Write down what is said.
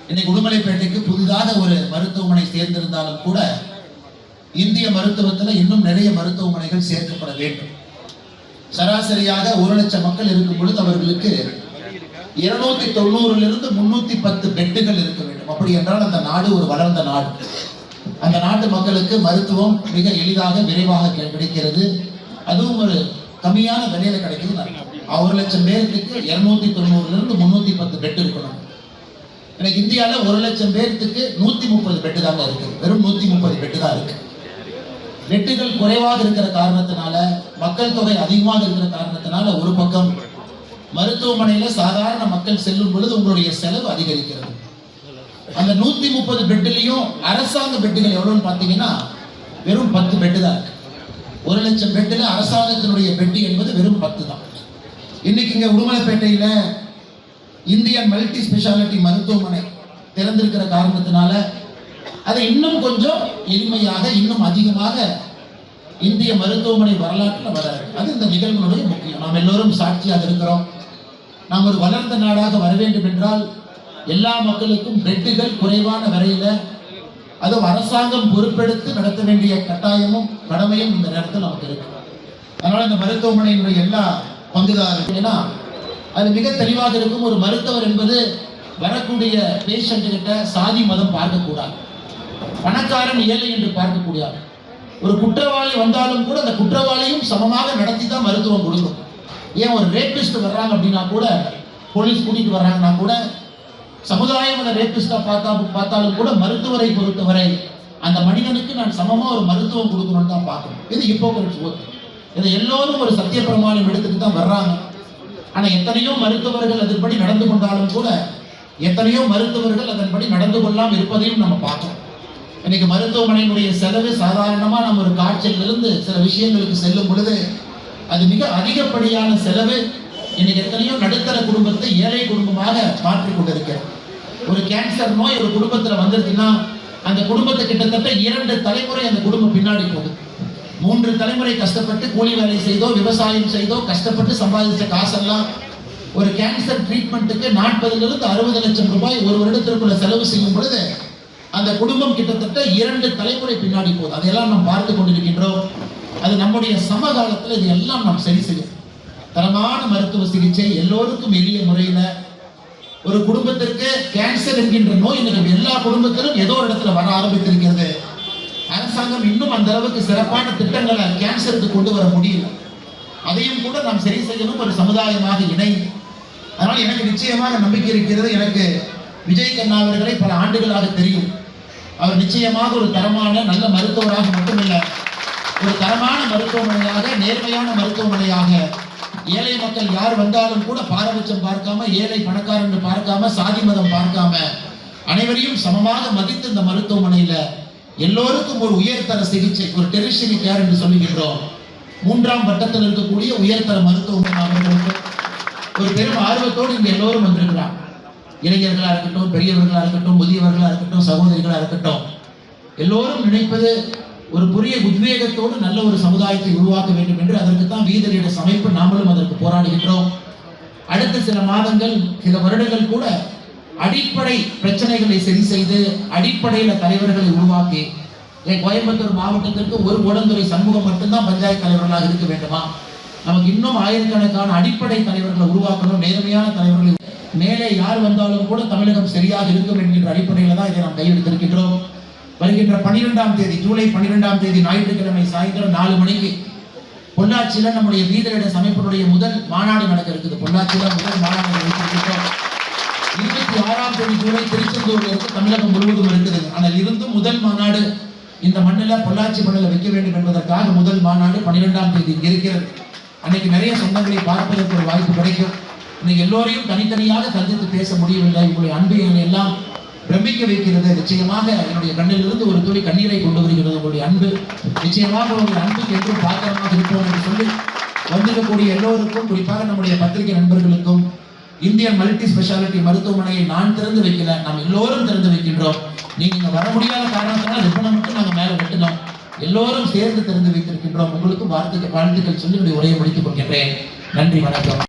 இன்னைக்கு உடுமலைப்பேட்டைக்கு புதிதாக ஒரு மருத்துவமனை சேர்ந்திருந்தாலும் கூட இந்திய மருத்துவத்தில் இன்னும் நிறைய மருத்துவமனைகள் சேர்க்கப்பட வேண்டும். சராசரியாக 1 லட்சம் மக்கள் இருக்கும் பொழுது அவர்களுக்கு 290 310 பெட்டுகள் இருக்க வேண்டும். அப்படி என்றால் அந்த நாடு ஒரு வளர்ந்த நாடு. அந்த நாட்டு மக்களுக்கு மருத்துவம் மிக எளிதாக விரைவாக கிடைக்கிறது. அதுவும் ஒரு கம்மியான விலையில கிடைக்குது. 1 லட்சம் பேருக்கு 290 310 பெட் இருக்கணும். எனக்கு இந்தியாவில் 1 லட்சம் பேருக்கு 130 பெட்டு தாங்க இருக்கு. வெறும் 130 பெட்டு தான் இருக்கு. பெட்டுகள் குறைவாக இருக்கிற காரணத்தினால, மக்கள் தொகை அதிகமாக இருக்கிற காரணத்தினால ஒரு பக்கம் மருத்துவமனையில சாதாரண மக்கள் செல்லும் பொழுது உங்களுடைய செலவு அதிகரிக்கிறது. அந்த 130 பெட்டுலையும் அரசாங்க பெட்டுகள் எவ்வளவுன்னு பார்த்தீங்கன்னா வெறும் 10 பெட்டு தான் இருக்கு. 1 லட்சம் பெட்டுல அரசாங்கத்தினுடைய பெட்டு என்பது வெறும் 10 தான். இன்னைக்கு இங்க உடுமலைப்பேட்டையில இந்தியன் மல்டி ஸ்பெஷாலிட்டி மருத்துவமனை திறந்திருக்கிற காரணத்தினால அதை இன்னும் கொஞ்சம் எளிமையாக இன்னும் அதிகமாக இந்திய மருத்துவமனை வரலாற்றில் வர அது இந்த நிகழ்வுடைய முக்கியம். நாம் எல்லோரும் சாட்சியாக இருக்கிறோம். நாம் ஒரு வளர்ந்த நாடாக வர வேண்டும் என்றால் எல்லா மக்களுக்கும் பெட்டுகள் குறைவான வரையில அதுவும் அரசாங்கம் பொறுப்பெடுத்து நடத்த வேண்டிய கட்டாயமும் கடமையும் இந்த நேரத்தில் நமக்கு இருக்கு. அதனால இந்த மருத்துவமனையினுடைய எல்லா பங்குதாரர்களா அது மிக தெளிவாக இருக்கும். ஒரு மருத்துவர் என்பது வரக்கூடிய பேஷண்ட் கிட்ட சாதி மதம் பார்க்கக்கூடாது. பணக்காரன் ஏழை என்று பார்க்கக்கூடாது. ஒரு குற்றவாளி வந்தாலும் கூட அந்த குற்றவாளியும் சமமாக நடத்தி தான் மருத்துவம் கொடுக்கும். ஏன் ஒரு ரேபிஸ்ட் வர்றாங்க அப்படின்னா கூட, போலீஸ் கூட்டிட்டு வர்றாங்கன்னா கூட, சமுதாயம் அந்த ரேபிஸ்டா பார்த்தாலும் கூட மருத்துவரை பொறுத்தவரை அந்த மனிதனுக்கு நான் சமமா ஒரு மருத்துவம் கொடுக்கணும்னு தான் பார்க்கணும். இது ஹிப்போக்ரட்ஸ் ஓத். இதை எல்லோரும் ஒரு சத்திய பிரமாணம் எடுத்துட்டு தான் வர்றாங்க. ஆனா எத்தனையோ மருத்துவர்கள் அதன்படி நடந்து கொண்டாலும் கூட எத்தனையோ மருத்துவர்கள் அதன்படி நடந்து கொள்ளாமல் இருப்பதையும் நம்ம பார்க்கணும். இன்னைக்கு மருத்துவமனையினுடைய செலவு சாதாரணமா நம்ம ஒரு காய்ச்சலிலிருந்து சில விஷயங்களுக்கு செல்லும் பொழுது அது மிக அதிகப்படியான செலவு. இன்னைக்கு எத்தனையோ நடுத்தர குடும்பத்தை ஏழை குடும்பமாக மாற்றிக் கொண்டிருக்கிறோம். ஒரு கேன்சர் நோய் ஒரு குடும்பத்துல வந்துருச்சுன்னா அந்த குடும்பத்தை கிட்டத்தட்ட 2 தலைமுறை அந்த குடும்பம் பின்னாடி போகுது. 3 தலைமுறை கஷ்டப்பட்டு கூலி வேலை செய்தோ விவசாயம் செய்தோ கஷ்டப்பட்டு சம்பாதிச்ச காசெல்லாம் ஒரு கேன்சர் ட்ரீட்மெண்ட்டுக்கு 40 to 60 லட்சம் ரூபாய் ஒரு வருடத்திற்குள்ள செலவு செய்யும் பொழுது அந்த குடும்பம் கிட்டத்தட்ட 2 தலைமுறை பின்னாடி போகுது. அதையெல்லாம் நாம் பார்த்து கொண்டிருக்கின்றோம். அது நம்முடைய சமகாலத்தில் இது எல்லாம் நாம் சரி செய்யும். தரமான மருத்துவ சிகிச்சை எல்லோருக்கும் எளிய முறையில ஒரு குடும்பத்திற்கு கேன்சர் என்கின்ற நோய் இன்னைக்கு எல்லா குடும்பத்திலும் ஏதோ ஒரு இடத்துல வர ஆரம்பித்திருக்கிறது. அரசாங்கம் இன்னும் அந்த அளவுக்கு சிறப்பான திட்டங்களை கேன்சருக்கு கொண்டு வர முடியல. அதையும் கூட நாம் சரி செய்யணும் ஒரு சமுதாயமாக இணைந்து. அதனால் எனக்கு நிச்சயமாக நம்பிக்கை இருக்கிறது. எனக்கு விஜய் கண்ணா அவர்களை பல ஆண்டுகளாக தெரியும். அவர் நிச்சயமாக ஒரு தரமான நல்ல மருத்துவராக மட்டுமில்லை, ஒரு தரமான மருத்துவமனையாக நேர்மையான மருத்துவமனையாக ஏழை மக்கள் யார் வந்தாலும் கூட பாரபட்சம் பார்க்காம ஏழை பணக்காரன் பார்க்காம சாதி மதம் பார்க்காம அனைவரையும் சமமாக மதித்து இந்த மருத்துவமனையில எல்லோருக்கும் ஒரு உயர்தர சிகிச்சை, ஒரு டெரிஷரி கேர் என்று சொல்லுகின்றோம், 3ஆம் வட்டத்தில் இருக்கக்கூடிய உயர்தர மருத்துவமனை அவர்களுக்கு ஒரு பெரும் ஆர்வத்தோடு இங்க எல்லோரும் வந்திருக்கிறார். இளைஞர்களா இருக்கட்டும், பெரியவர்களா இருக்கட்டும், முதியவர்களா இருக்கட்டும், சகோதரிகளா இருக்கட்டும், எல்லோரும் நினைப்பது ஒரு புதிய உத்வேகத்தோடு நல்ல ஒரு சமுதாயத்தை உருவாக்க வேண்டும் என்று. அதற்கு தான் வீதரீட சமைப்பு நாமளும் அதற்கு போராடுகின்றோம். அடுத்த சில மாதங்கள் சில வருடங்கள் கூட அடிப்படை பிரச்சனைகளை சரி செய்து அடிப்படையில தலைவர்களை உருவாக்கி, கோயம்புத்தூர் மாவட்டத்திற்கு ஒரு உடன்துறை சமூகம் மட்டும்தான் பஞ்சாயத்து தலைவர்களாக இருக்க வேண்டுமா? நமக்கு இன்னும் ஆயிரக்கணக்கான அடிப்படை தலைவர்களை உருவாக்கணும். நேர்மையான தலைவர்களை மேலே யார் வந்தாலும் கூட தமிழகம் சரியாக இருக்கும் என்கின்ற அடிப்படையில் தான் இதை நாம் கையெழுத்திருக்கின்றோம். வருகின்ற 12ஆம் தேதி ஜூலை 12ஆம் தேதி ஞாயிற்றுக்கிழமை சாயந்தரம் 4 மணிக்கு பொள்ளாச்சியில நம்முடைய வீதரீட சமைப்பினுடைய முதல் மாநாடு நடக்க இருக்குது. பொள்ளாச்சியில முதல் மாநாடு வைத்திருக்கின்றோம். 26ஆம் தேதி ஜூலை திருச்செந்தூர்ல இருக்கு, தமிழகம் முழுவதும் இருக்குது. ஆனால் இருந்தும் முதல் மாநாடு இந்த மண்ணில் பொள்ளாச்சி மண்ணில் வைக்க வேண்டும் என்பதற்காக முதல் மாநாடு 12ஆம் தேதி இருக்கிறது. அன்னைக்கு நிறைய சொந்தங்களை பார்ப்பதற்கு ஒரு வாய்ப்பு கிடைக்கும். இன்னைக்கு எல்லோரையும் தனித்தனியாக சந்தித்து பேச முடியவில்லை. உங்களுடைய அன்பு எல்லாம் பிரமிக்க வைக்கிறது. நிச்சயமாக என்னுடைய கண்ணிலிருந்து ஒரு துளி கண்ணீரை கொண்டு வருகிறது. உங்களுடைய அன்பு நிச்சயமாக உங்களுடைய அன்புக்கு என்றும் பாத்திரமாக இருப்போம் என்று சொல்லி வந்திருக்கக்கூடிய எல்லோருக்கும், குறிப்பாக நம்முடைய பத்திரிகை நண்பர்களுக்கும், இந்தியன் மல்டி ஸ்பெஷாலிட்டி மருத்துவமனையை நான் திறந்து வைக்கல, நாம் எல்லோரும் திறந்து வைக்கின்றோம். நீங்க வர முடியாத காரணத்தினால் ரிப்பனை மட்டும் நாங்கள் மேலே வெட்டினோம். எல்லோரும் சேர்ந்து திறந்து வைத்திருக்கின்றோம். உங்களுக்கு வாழ்த்துக்கள் சொல்லி உரையை முடித்துக் கொள்கின்றேன். நன்றி, வணக்கம்.